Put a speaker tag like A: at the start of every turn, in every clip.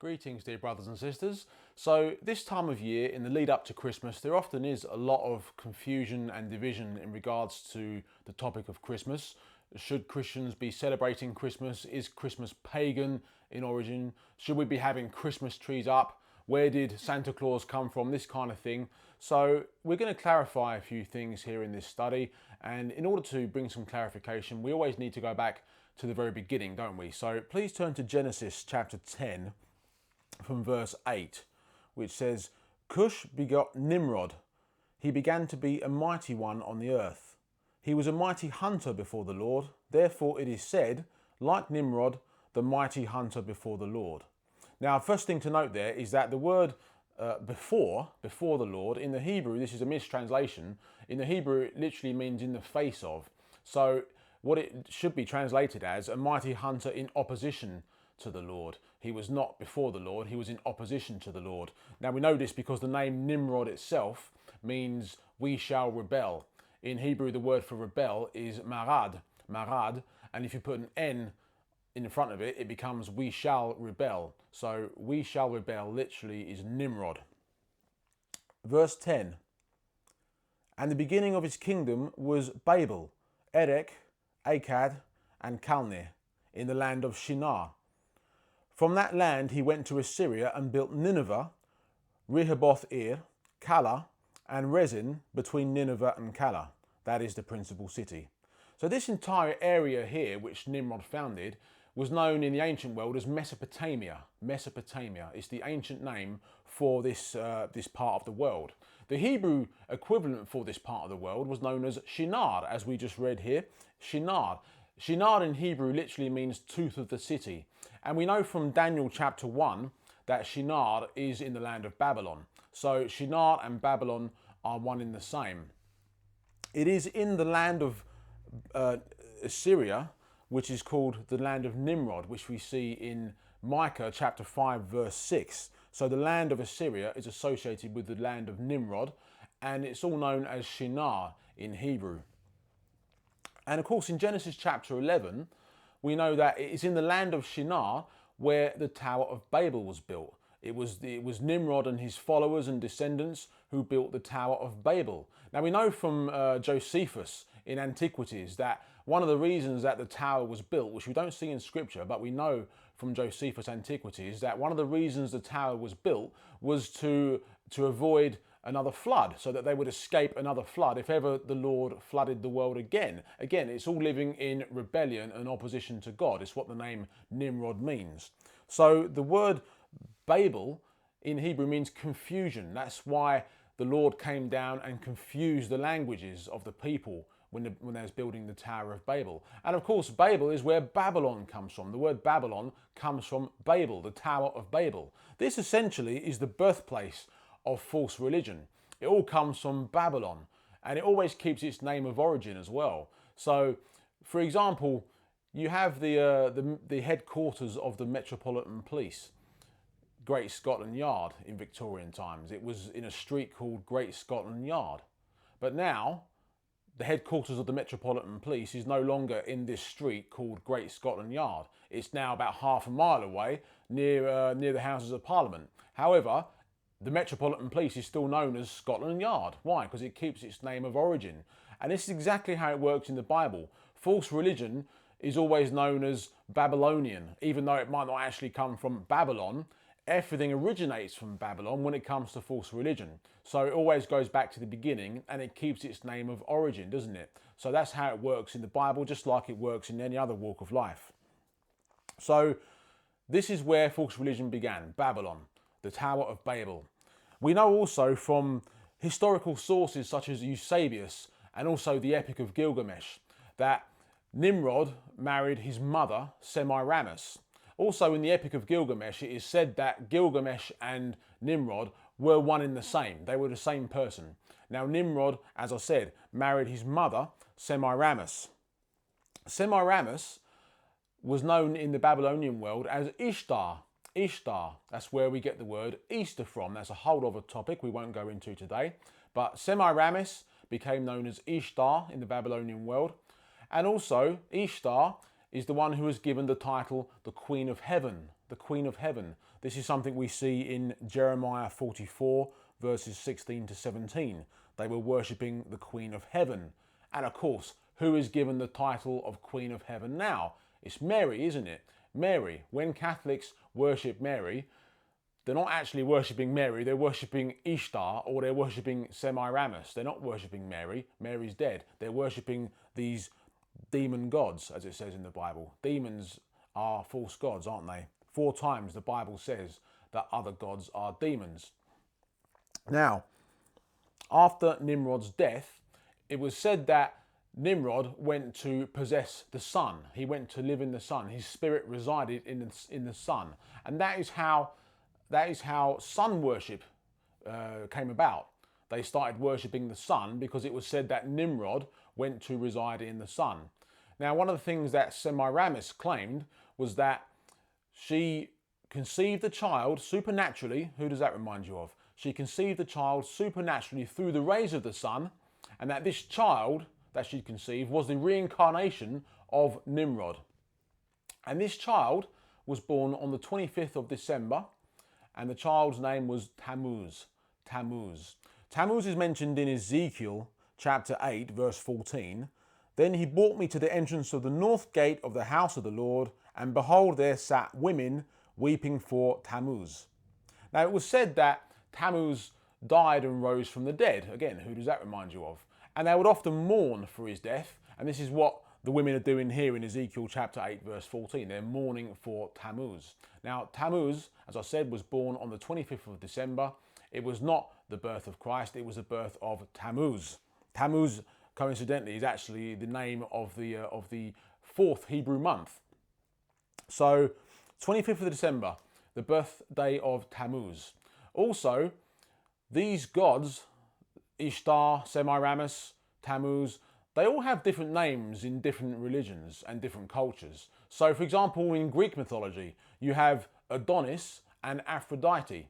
A: Greetings, dear brothers and sisters. So this time of year, in the lead up to Christmas, there often is a lot of confusion and division in regards to the topic of Christmas. Should Christians be celebrating Christmas? Is Christmas pagan in origin? Should we be having Christmas trees up? Where did Santa Claus come from? This kind of thing. So we're going to clarify a few things here in this study. And in order to bring some clarification, we always need to go back to the very beginning, don't we? So please turn to Genesis chapter 10 from verse 8, which says, Cush begot Nimrod. He began to be a mighty one on the earth. He was a mighty hunter before the Lord. Therefore it is said, like Nimrod, the mighty hunter before the Lord. Now, first thing to note there is that the word before the Lord, in the Hebrew, this is a mistranslation. In the Hebrew, it literally means in the face of. So what it should be translated as, a mighty hunter in opposition to the Lord. He was not before the Lord, he was in opposition to the Lord. Now we know this because the name Nimrod itself means we shall rebel. In Hebrew, the word for rebel is marad, and if you put an N in front of it, it becomes we shall rebel. So we shall rebel literally is Nimrod. Verse 10, and the beginning of his kingdom was Babel, Erech, Akkad, and Calneh, in the land of Shinar. From that land he went to Assyria and built Nineveh, Rehoboth-ir, Calah, and Rezin between Nineveh and Calah. That is the principal city. So this entire area here, which Nimrod founded, was known in the ancient world as Mesopotamia. Mesopotamia is the ancient name for this part of the world. The Hebrew equivalent for this part of the world was known as Shinar, as we just read here. Shinar. Shinar in Hebrew literally means tooth of the city. And we know from Daniel chapter 1 that Shinar is in the land of Babylon. So Shinar and Babylon are one in the same. It is in the land of Assyria, which is called the land of Nimrod, which we see in Micah chapter 5 verse 6. So the land of Assyria is associated with the land of Nimrod, and it's all known as Shinar in Hebrew. And of course in Genesis chapter 11, we know that it is in the land of Shinar where the Tower of Babel was built. It was Nimrod and his followers and descendants who built the Tower of Babel. Now we know from Josephus in Antiquities that one of the reasons that the tower was built, which we don't see in scripture, but we know from Josephus Antiquities that one of the reasons the tower was built was to avoid another flood, so that they would escape another flood if ever the Lord flooded the world again. Again, it's all living in rebellion and opposition to God. It's what the name Nimrod means. So the word Babel in Hebrew means confusion. That's why the Lord came down and confused the languages of the people when they was building the Tower of Babel. And of course, Babel is where Babylon comes from. The word Babylon comes from Babel, the Tower of Babel. This essentially is the birthplace of false religion. It all comes from Babylon, and it always keeps its name of origin as well. So, for example, you have the headquarters of the Metropolitan Police, Great Scotland Yard in Victorian times. It was in a street called Great Scotland Yard. But now, the headquarters of the Metropolitan Police is no longer in this street called Great Scotland Yard. It's now about half a mile away near the Houses of Parliament. However, the Metropolitan Police is still known as Scotland Yard. Why? Because it keeps its name of origin. And this is exactly how it works in the Bible. False religion is always known as Babylonian, even though it might not actually come from Babylon. Everything originates from Babylon when it comes to false religion. So it always goes back to the beginning and it keeps its name of origin, doesn't it? So that's how it works in the Bible, just like it works in any other walk of life. So this is where false religion began, Babylon, the Tower of Babel. We know also from historical sources such as Eusebius and also the Epic of Gilgamesh that Nimrod married his mother, Semiramis. Also in the Epic of Gilgamesh, it is said that Gilgamesh and Nimrod were one in the same. They were the same person. Now Nimrod, as I said, married his mother, Semiramis. Semiramis was known in the Babylonian world as Ishtar. Ishtar, that's where we get the word Easter from. That's a whole other topic we won't go into today. But Semiramis became known as Ishtar in the Babylonian world. And also, Ishtar is the one who is given the title the Queen of Heaven. The Queen of Heaven. This is something we see in Jeremiah 44, verses 16 to 17. They were worshipping the Queen of Heaven. And of course, who is given the title of Queen of Heaven now? It's Mary, isn't it? Mary. When Catholics worship Mary, they're not actually worshipping Mary, they're worshipping Ishtar, or they're worshipping Semiramis. They're not worshipping Mary. Mary's dead. They're worshipping these demon gods, as it says in the Bible. Demons are false gods, aren't they? 4 times the Bible says that other gods are demons. Now, after Nimrod's death, it was said that Nimrod went to possess the sun. He went to live in the sun. His spirit resided in the sun. And that is how sun worship came about. They started worshipping the sun because it was said that Nimrod went to reside in the sun. Now, one of the things that Semiramis claimed was that she conceived a child supernaturally. Who does that remind you of? She conceived a child supernaturally through the rays of the sun, and that this child that she conceived was the reincarnation of Nimrod. And this child was born on the 25th of December, and the child's name was Tammuz. Tammuz. Tammuz is mentioned in Ezekiel chapter 8, verse 14. Then he brought me to the entrance of the north gate of the house of the Lord, and behold, there sat women weeping for Tammuz. Now it was said that Tammuz died and rose from the dead. Again, who does that remind you of? And they would often mourn for his death, and this is what the women are doing here in Ezekiel chapter 8, verse 14. They're mourning for Tammuz. Now, Tammuz, as I said, was born on the 25th of December. It was not the birth of Christ, it was the birth of Tammuz. Tammuz, coincidentally, is actually the name of the 4th Hebrew month. So, 25th of December, the birthday of Tammuz. Also, these gods, Ishtar, Semiramis, Tammuz, they all have different names in different religions and different cultures. So, for example, in Greek mythology, you have Adonis and Aphrodite.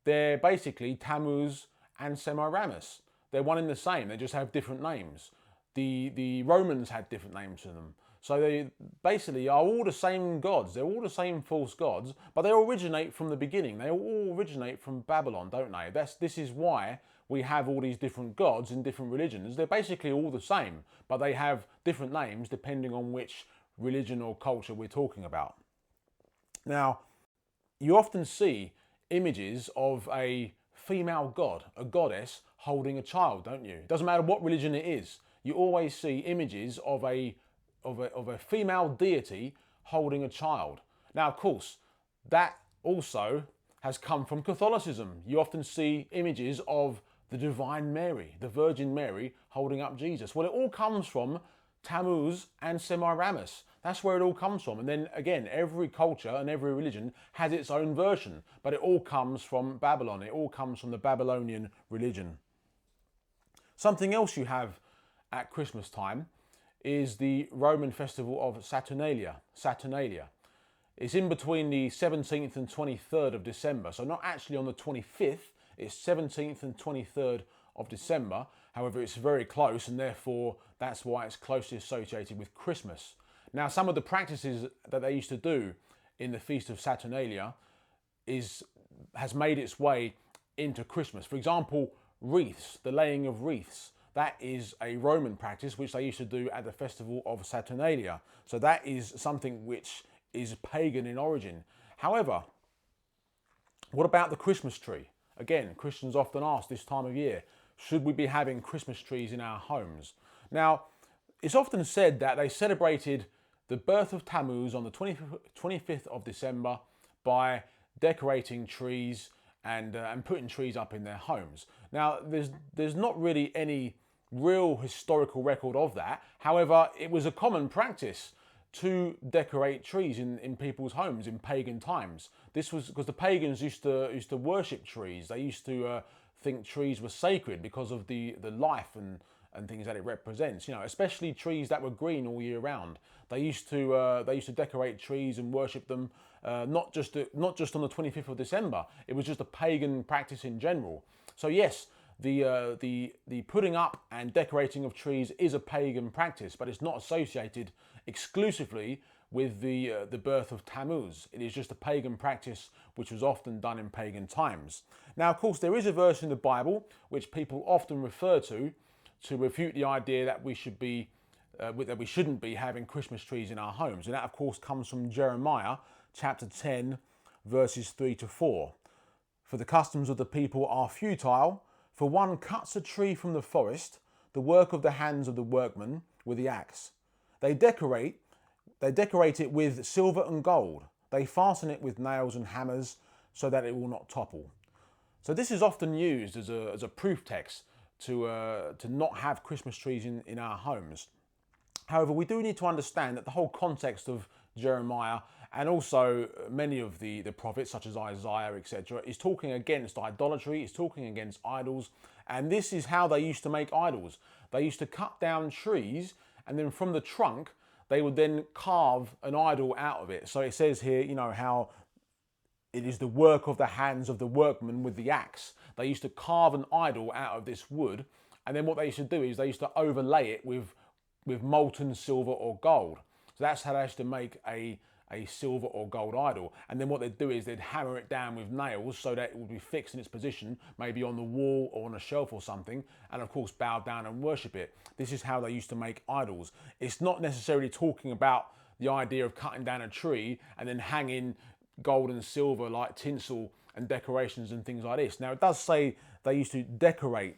A: They're basically Tammuz and Semiramis. They're one and the same, they just have different names. The Romans had different names to them. So they basically are all the same gods. They're all the same false gods, but they originate from the beginning. They all originate from Babylon, don't they? This is why we have all these different gods in different religions. They're basically all the same, but they have different names depending on which religion or culture we're talking about. Now, you often see images of a female god, a goddess, holding a child, don't you? It doesn't matter what religion it is. You always see images of a female deity holding a child. Now, of course, that also has come from Catholicism. You often see images of the Divine Mary, the Virgin Mary, holding up Jesus. Well, it all comes from Tammuz and Semiramis. That's where it all comes from. And then again, every culture and every religion has its own version, but it all comes from Babylon. It all comes from the Babylonian religion. Something else you have at Christmas time is the Roman festival of Saturnalia. Saturnalia. It's in between the 17th and 23rd of December. So not actually on the 25th, it's 17th and 23rd of December. However, it's very close, and therefore that's why it's closely associated with Christmas. Now, some of the practices that they used to do in the Feast of Saturnalia has made its way into Christmas. For example, wreaths, the laying of wreaths. That is a Roman practice which they used to do at the festival of Saturnalia. So that is something which is pagan in origin. However, what about the Christmas tree? Again, Christians often ask this time of year, should we be having Christmas trees in our homes? Now, it's often said that they celebrated the birth of Tammuz on the 25th of December by decorating trees and putting trees up in their homes. Now, there's not really any real historical record of that. However, it was a common practice to decorate trees in people's homes in pagan times. This was because the pagans used to worship trees. They used to think trees were sacred because of the life and things that it represents. You know, especially trees that were green all year round. They used to decorate trees and worship them. Not just on the 25th of December. It was just a pagan practice in general. So yes, the putting up and decorating of trees is a pagan practice, but it's not associated exclusively with the birth of Tammuz. It is just a pagan practice which was often done in pagan times. Now, of course, there is a verse in the Bible which people often refer to refute the idea that we should be that we shouldn't be having Christmas trees in our homes, and that, of course, comes from Jeremiah chapter 10, verses 3 to 4. For the customs of the people are futile, for one cuts a tree from the forest, the work of the hands of the workman with the axe. They decorate it with silver and gold. They fasten it with nails and hammers so that it will not topple. So this is often used as a proof text to not have Christmas trees in our homes. However, we do need to understand that the whole context of Jeremiah and also many of the prophets such as Isaiah, etc., is talking against idolatry, is talking against idols, and this is how they used to make idols. They used to cut down trees, and then from the trunk they would then carve an idol out of it. So it says here, how it is the work of the hands of the workman with the axe. They used to carve an idol out of this wood, and then what they used to do is they used to overlay it with molten silver or gold. So that's how they used to make a silver or gold idol. And then what they'd do is they'd hammer it down with nails so that it would be fixed in its position, maybe on the wall or on a shelf or something, and of course bow down and worship it. This is how they used to make idols. It's not necessarily talking about the idea of cutting down a tree and then hanging gold and silver like tinsel and decorations and things like this. Now, it does say they used to decorate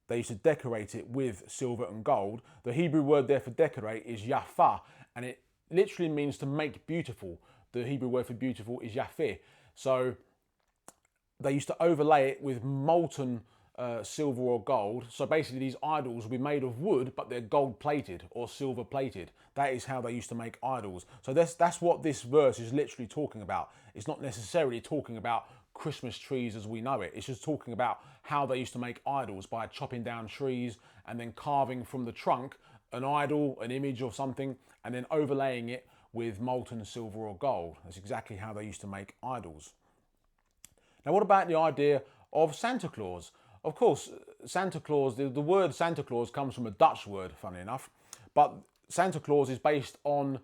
A: it with silver and gold. The Hebrew word there for decorate is yafa, and it literally means to make beautiful. The Hebrew word for beautiful is yafeh. So they used to overlay it with molten silver or gold. So basically these idols will be made of wood, but they're gold plated or silver plated. That is how they used to make idols. So that's what this verse is literally talking about. It's not necessarily talking about Christmas trees as we know it. It's just talking about how they used to make idols by chopping down trees and then carving from the trunk an idol, an image or something, and then overlaying it with molten silver or gold. That's exactly how they used to make idols. Now, what about the idea of Santa Claus? Of course, Santa Claus, the word Santa Claus comes from a Dutch word, funny enough, but Santa Claus is based on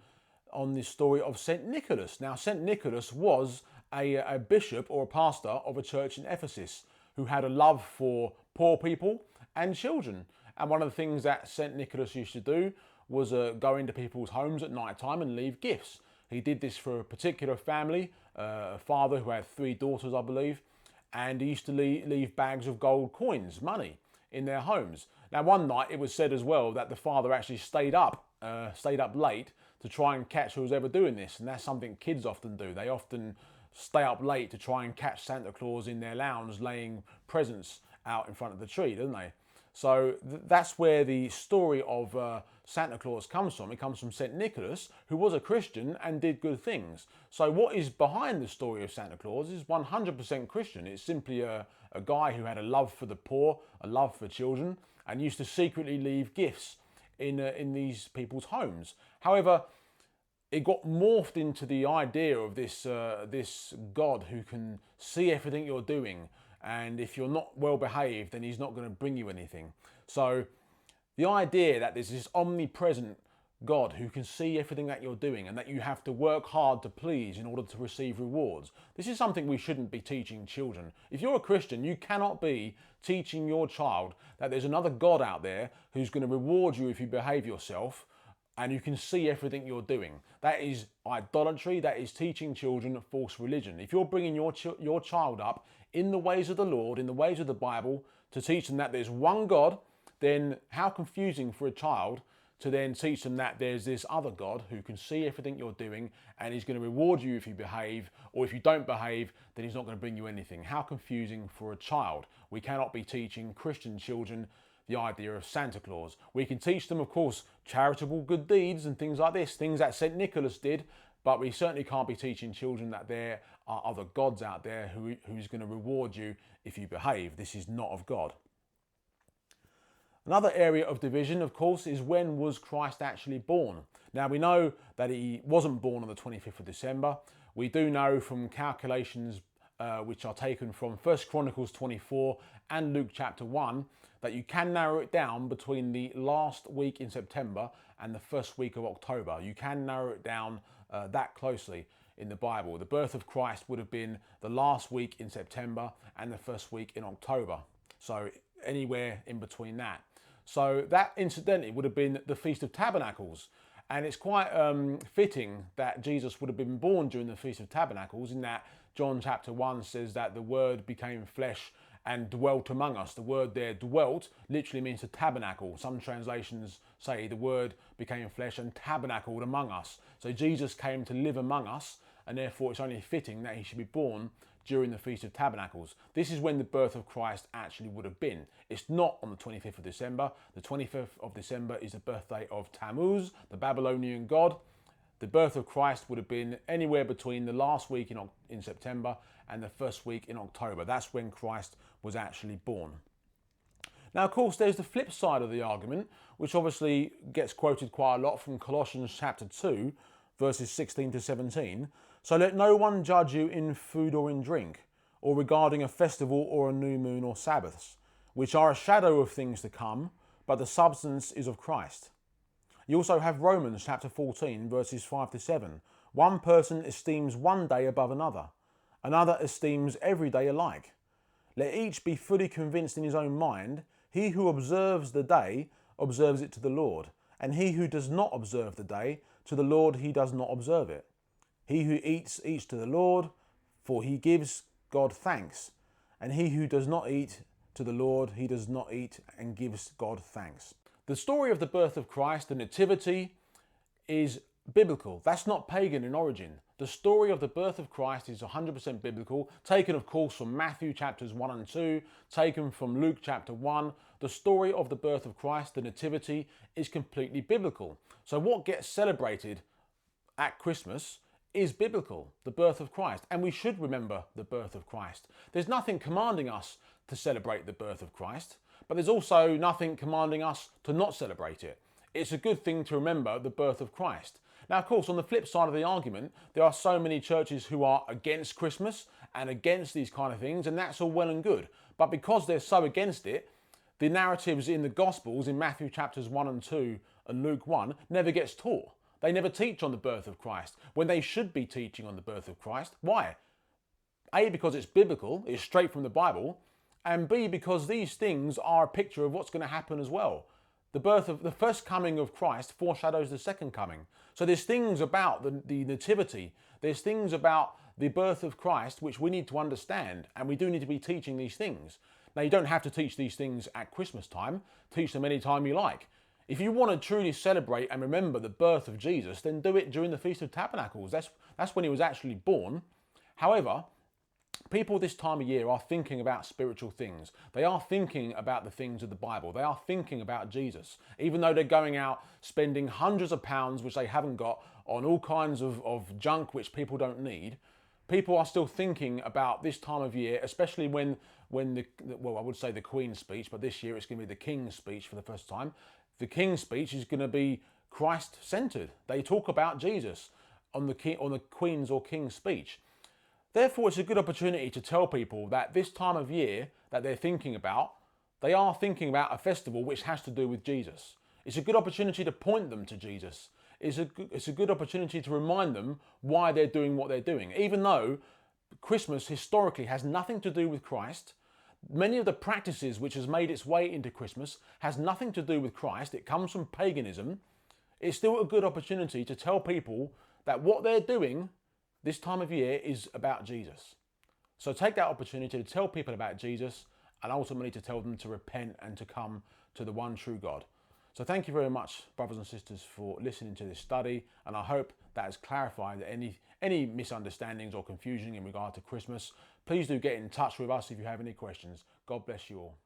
A: the story of St. Nicholas. Now, St. Nicholas was a bishop or a pastor of a church in Ephesus who had a love for poor people and children. And one of the things that St. Nicholas used to do was go into people's homes at night time and leave gifts. He did this for a particular family, a father who had 3 daughters, I believe, and he used to leave bags of gold coins, money, in their homes. Now, one night it was said as well that the father actually stayed up late to try and catch who was ever doing this, and that's something kids often do. They often stay up late to try and catch Santa Claus in their lounge laying presents out in front of the tree, don't they? So that's where the story of Santa Claus comes from. It comes from St. Nicholas, who was a Christian and did good things. So what is behind the story of Santa Claus is 100% Christian. It's simply a guy who had a love for the poor, a love for children, and used to secretly leave gifts in these people's homes. However, it got morphed into the idea of this God who can see everything you're doing, and if you're not well behaved, then he's not going to bring you anything. So the idea that there's this omnipresent God who can see everything that you're doing and that you have to work hard to please in order to receive rewards. This is something we shouldn't be teaching children. If you're a Christian, you cannot be teaching your child that there's another God out there who's going to reward you if you behave yourself and you can see everything you're doing. That is idolatry. That is teaching children false religion. If you're bringing your child up in the ways of the Lord, in the ways of the Bible, to teach them that there's one God, then how confusing for a child to then teach them that there's this other God who can see everything you're doing and he's going to reward you if you behave, or if you don't behave, then he's not going to bring you anything. How confusing for a child. We cannot be teaching Christian children the idea of Santa Claus. We can teach them, of course, charitable good deeds and things like this, things that St. Nicholas did, but we certainly can't be teaching children that there are other gods out there who's going to reward you if you behave. This is not of God. Another area of division, of course, is when was Christ actually born? Now, we know that he wasn't born on the 25th of December. We do know from calculations which are taken from 1 Chronicles 24 and Luke chapter 1, that you can narrow it down between the last week in September and the first week of October. You can narrow it down that closely in the Bible. The birth of Christ would have been the last week in September and the first week in October. So anywhere in between that. So that incidentally would have been the Feast of Tabernacles. And it's quite fitting that Jesus would have been born during the Feast of Tabernacles, in that John chapter 1 says that the Word became flesh and dwelt among us. The word there, dwelt, literally means to tabernacle. Some translations say the Word became flesh and tabernacled among us. So Jesus came to live among us, and therefore it's only fitting that he should be born during the Feast of Tabernacles. This is when the birth of Christ actually would have been. It's not on the 25th of December. The 25th of December is the birthday of Tammuz, the Babylonian god. The birth of Christ would have been anywhere between the last week in September and the first week in October. That's when Christ was actually born. Now, of course, there's the flip side of the argument, which obviously gets quoted quite a lot from Colossians chapter 2, verses 16 to 17. So let no one judge you in food or in drink, or regarding a festival or a new moon or Sabbaths, which are a shadow of things to come, but the substance is of Christ. You also have Romans chapter 14, verses 5 to 7. One person esteems one day above another. Another esteems every day alike. Let each be fully convinced in his own mind. He who observes the day observes it to the Lord, and he who does not observe the day, to the Lord he does not observe it. He who eats to the Lord, for he gives God thanks. And he who does not eat to the Lord, he does not eat and gives God thanks. The story of the birth of Christ, the nativity, is biblical. That's not pagan in origin. The story of the birth of Christ is 100% biblical, taken of course from Matthew chapters 1 and 2, taken from Luke chapter 1. The story of the birth of Christ, the nativity, is completely biblical. So what gets celebrated at Christmas is biblical, the birth of Christ. And we should remember the birth of Christ. There's nothing commanding us to celebrate the birth of Christ, but there's also nothing commanding us to not celebrate it. It's a good thing to remember the birth of Christ. Now, of course, on the flip side of the argument, there are so many churches who are against Christmas and against these kind of things, and that's all well and good. But because they're so against it, the narratives in the Gospels, in Matthew chapters 1 and 2 and Luke 1, never gets taught. They never teach on the birth of Christ, when they should be teaching on the birth of Christ. Why? A, because it's biblical, it's straight from the Bible, and B, because these things are a picture of what's going to happen as well. The first coming of Christ foreshadows the second coming. So there's things about the nativity, there's things about the birth of Christ which we need to understand, and we do need to be teaching these things. Now, you don't have to teach these things at Christmas time. Teach them any time you like. If you want to truly celebrate and remember the birth of Jesus, then do it during the Feast of Tabernacles. That's when he was actually born. However, people this time of year are thinking about spiritual things. They are thinking about the things of the Bible. They are thinking about Jesus. Even though they're going out spending hundreds of pounds, which they haven't got, on all kinds of junk which people don't need, people are still thinking about this time of year, especially when I would say the Queen's speech, but this year it's going to be the King's speech for the first time. The King's speech is going to be Christ-centered. They talk about Jesus on the Queen's or King's speech. Therefore, it's a good opportunity to tell people that this time of year that they're thinking about, they are thinking about a festival which has to do with Jesus. It's a good opportunity to point them to Jesus. It's a good opportunity to remind them why they're doing what they're doing. Even though Christmas historically has nothing to do with Christ, many of the practices which has made its way into Christmas has nothing to do with Christ. It comes from paganism. It's still a good opportunity to tell people that what they're doing this time of year is about Jesus. So take that opportunity to tell people about Jesus, and ultimately to tell them to repent and to come to the one true God. So thank you very much, brothers and sisters, for listening to this study, and I hope that has clarified any misunderstandings or confusion in regard to Christmas. Please do get in touch with us if you have any questions. God bless you all.